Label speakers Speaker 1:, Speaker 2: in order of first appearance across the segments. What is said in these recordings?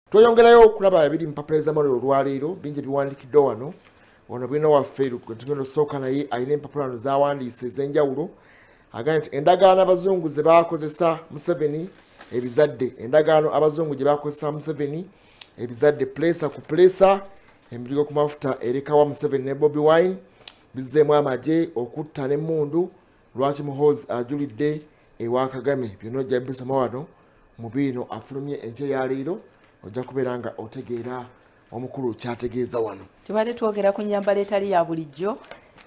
Speaker 1: Tweyongerayo okulaba ebiri mu mpapula ez'amaliro olwaleero bingi biwandiikiddwa wano bwino waffe tugenda osooka naye alina empapula wano z'awandiise ez'enjawulo agamba nti endagaano abazungu ze baakozesa Museveni ebizadde endagaano abazungu gye baakozesa Museveni ebizadde pulesa ku pulesa emirigo ku mafuta erekawa Museveni ne Bobi Wine bizzeemu amagye okutta n'emmundu Lwaki Muhoozi ajulidde ewa Kagame byonna ojja bisoma wano mu biino afulumye enkya ya leero ojja kubeera nga otegeera omukulu kyategeeza wano.
Speaker 2: Tubadde twogera ku nnyambala etali ya bulijjo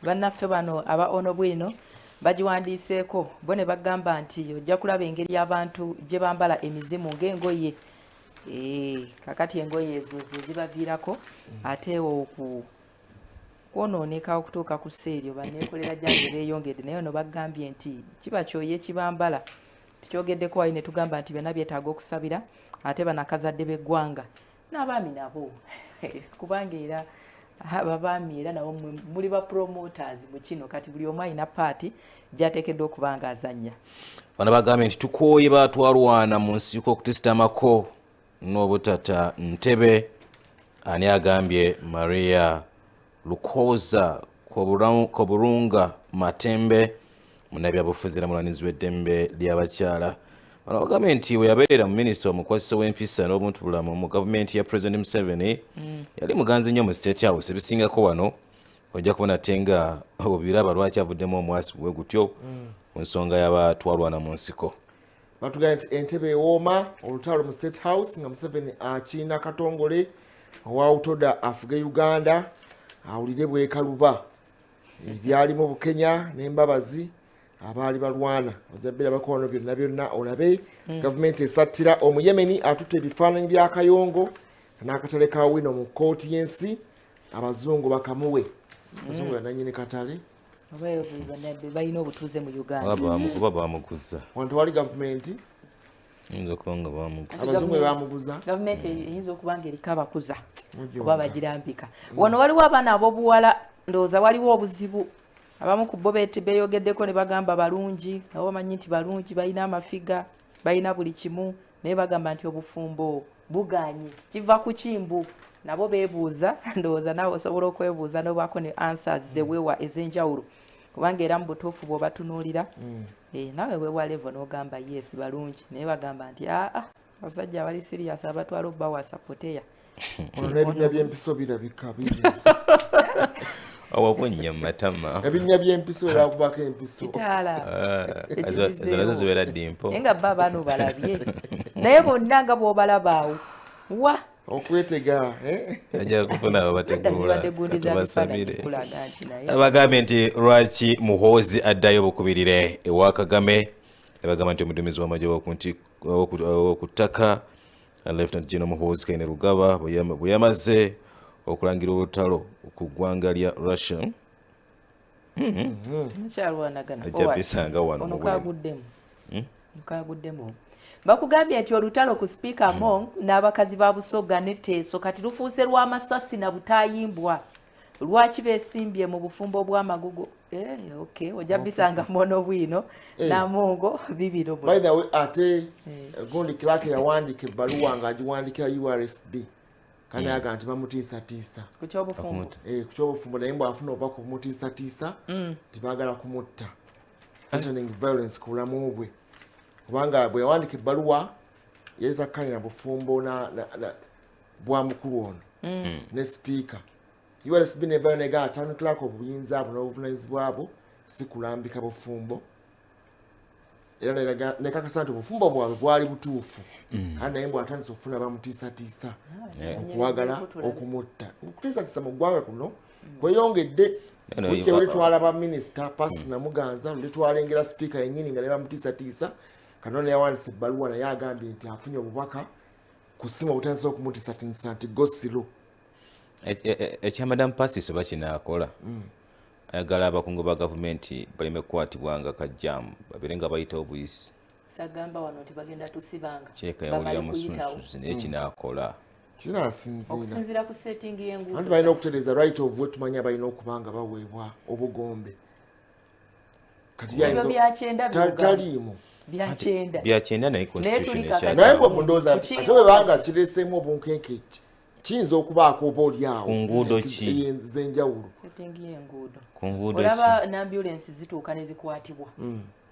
Speaker 2: bannaffe bano aba ono bwino bagiwandiiseeko bo ne bagamba nti ojja kulaba engeri abantu gye bambala emizimu ng'engoye kakati engoye ezo zibaviirako ate kwonooneka okutuuka ku sseeryo banneekolera gyange beeyongedde naye ono bagambye nti kiba kyoye kibambala tukyogeddeko wayi ne tugamba nti byonna byetaaga okusabira ate banakazadde b'eggwanga n'abaami nabo kubanga era ababaami era nabo muli ba promoters mu kino kati buli omu alina paati gy'ateekeddwa okuba nga azannya.
Speaker 3: Bano bagambye nti tukooye baatwalwana mu nsiko okutusitamako n'obutata Ntebe ani agambye Maria Lukoza Koburunga Matembe munnabyabufuzi era mulwanizi w'eddembe ly'abakyala. Bano bagambye nti we yabeerera mu minisita omukwasiso w'empisa n'obuntubulamu mu gavumenti ya President Museveni yali muganzi nnyo mu State House ebisingako wano ojja kubona ate nga obiraba lwaki avuddemu omwasi bwe gutyo ku nsonga y'abatwalwana mu nsiko.
Speaker 1: Batugambye nti Entebbe ewooma olutalo mu State House nga Museveni akiina katongole owawutoda afuge Uganda awulire bwekaluba ebyalimu Bukenya n'embabazi abaali balwana ojja birabako wano byonna olabe gavumenti esattira omuyemeni atutte ebifaananyi bya Kayongo n'akatale ka wino mu kkooti y'ensi abazungu bakamuwe abazungu yananyini katale
Speaker 2: balina obutuuze mu Uganda
Speaker 3: kuba bamuguza
Speaker 1: wantu wali gavumenti
Speaker 3: yinza okuba nga bamuguza
Speaker 1: abazungu bamuguza
Speaker 2: gavumenti eyinza okuba nga eriko abakuza oba bagirambika wano waliwo abaana ab'obuwala ndowooza waliwo obuzibu abamu ku bo beeyogeddeko ne bagamba balungi nabo bamanyi nti balungi balina amafiga balina buli kimu naye bagamba nti obufumbo buganye kiva ku kimbu nabo beebuuza ndowooza nawe osobola okwebuuza nobaako ne answers zeweewa ez'enjawulo kubanga era mu butuufu bw'obatunuulira nawe weewa levo n'ogamba yes balungi naye bagamba nti abasajja abali sirias abatwala obbawa sapoteya
Speaker 1: n'ebinnya by'empiso birabika biri
Speaker 3: awakunya matama
Speaker 1: ebinnya by'empiso era kubako empiso
Speaker 3: ezo zibeera dimpo
Speaker 2: naye nga bba abaana obalabye naye bonna nga bw'obalabaawo wa
Speaker 1: okwetega
Speaker 3: ajja kufuna ababategula tubasabire. Bagambye nti Lwaki Muhoozi addayo bukubirire ewa Kagame bagamba nti omuduumizi w'amagye w'oku ttaka Lieutenant General Muhoozi Kainerugaba bwe yamaze okulangira olutalo ku ggwanga lya Russia ajjabisanga wano
Speaker 2: mukaguddemu bakugambye nti olutalo ku Speaker Among n'abakazi ba Busoga ne Teeso kati lufuuse lw'amasasi na butayimbwa lwaki beesimbye mu bufumbo bw'amagugo ojja bisanga mono bwino namungo bibino
Speaker 1: by the way ate gundi Clark yawandiika ebbaluwa ng'agiwandikira URSB kandi aga nti bamutiisatiisa
Speaker 2: ku
Speaker 1: kyobufumbo naye bw'afuna oba kumutiisatiisa tibaagala kumutta threatening violence ku bulamu bwe kubanga bwe yawandiika ebbaluwa yali takkanira bufumbo bwa mukulu ono ne sipiika URSB nevayo nega atanu Clark obuyinza abo n'obuvunaanyizibwa bwo si kulambika bufumbo era nekakasa nti obufumbo bwabwe bwali butuufu kandi naye bw'atandise okufuna bamutiisatiisa okuwagala okumutta okutiisatiisa mu ggwanga kuno kweyongedde wiki oli twalaba minisita Pasi Namuganza oli twalengera sipiika yennyini nga ne bamutiisatiisa Kanono yawandiise ebbaluwa naye agambye nti afunye obubaka ku ssimu obutandise okumutiisatiisa nti gosilo
Speaker 3: ekya Madam Pasi soba kinaakola ayagala abakungu ba gavumenti baleme kukwatibwa nga kajjamu babeere nga bayita obuyisi
Speaker 2: sagamba wano tibagenda tusibanga
Speaker 3: kyeka yawulira Omusunsuzi naye kinaakola
Speaker 2: okusinziira ku setting y'enguudo
Speaker 1: anti balina okutereeza right of way tumanya balina okuba nga baweebwa obugombe kati taliimu
Speaker 3: byakyenda naye constitution
Speaker 1: naye bwe mundooza ate bwe banga kireeseemu obunkenke kiyinza okubaako oba oliawo
Speaker 3: ku nguudo ki
Speaker 1: ez'enjawulo
Speaker 3: ku nguudo
Speaker 2: olaba n'ambulensi zituuka ne zikwatibwa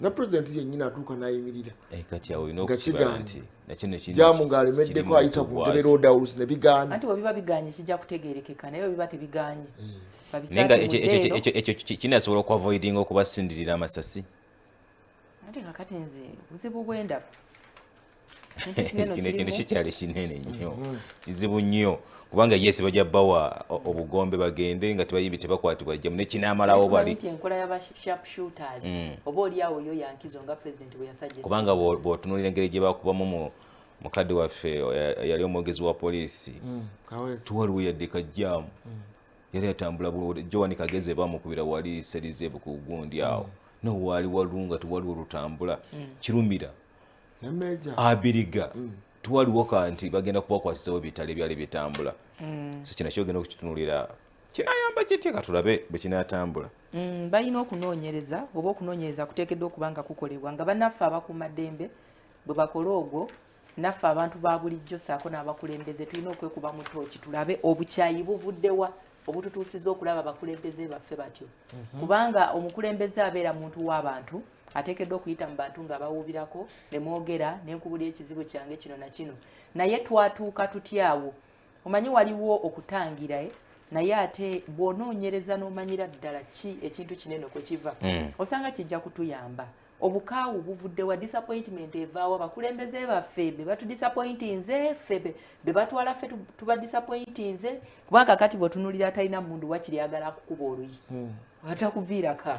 Speaker 1: na pulezidenti yennyini atuuka n'ayimirira
Speaker 3: kati awo olina okukiba nti nakino
Speaker 1: jamu ng'alemeddeko ayita ku ntebe roadhouse ne bigaana
Speaker 2: anti bwe biba biganye kijja kutegeerekeka naye bwe biba tebiganye
Speaker 3: naye nga ekyo kinasobola okuavoidinga okubasindirira amasasi
Speaker 2: ate kakati nze buzibu bwendaba
Speaker 3: kino kikyali kinene nnyo kizibu nnyo kubanga yesi bajja bawa obugombe bagende nga tebayimbi tebakwatibwa jjamu nekinamalawo bali
Speaker 2: enkola y'aba sharp shooters oba oliawo yo yankizo nga president bwe yasajja
Speaker 3: kubanga bw'otunuulira engeri gye bakubamu mukadde waffe yali omwogezi wa poliisi tuwaliwo yadde kajjaamu yali yatambula Joan Kageze bamukubira wali serizeevu ku gundi awo nowaali walunga tuwaliwo lutambula kirumira abiriga tuwaliwo kanti bagenda kubakwasizawo bitale byali bitambula so kino kyogenda okukitunulira kinayamba kitya katulabe bwe kinatambula
Speaker 2: balina okunoonyereza oba okunoonyereza kuteekeddwa okuba nga kukolebwa nga bannaffe abakuumaddembe bwe bakola ogwo naffe abantu ba bulijjo saako n'abakulembeze tulina okwekuba mu tooki tulabe obukyayi buvuddewa obututuusiza okulaba abakulembeze baffe batyo kubanga omukulembeze abeera muntu w'abantu ateekeddwa okuyita mu bantu ng'abawuubirako ne mwogera nenkubulya ekizibu kyange kino na kino naye twatuuka tutyawo omanyi waliwo okutangira naye ate bw'onoonyereza n'omanyira ddala ki ekintu kinene kwe kiva osanga kijja kutuyamba obukaawu buvudde wa disappointment evaawo abakulembeze baffe be batudisappointinze ffe be batwala ffe tuba disappointinze kubanga kati bw'otunulira talina mundu wakiri agala kukuba oluyi atakuviirako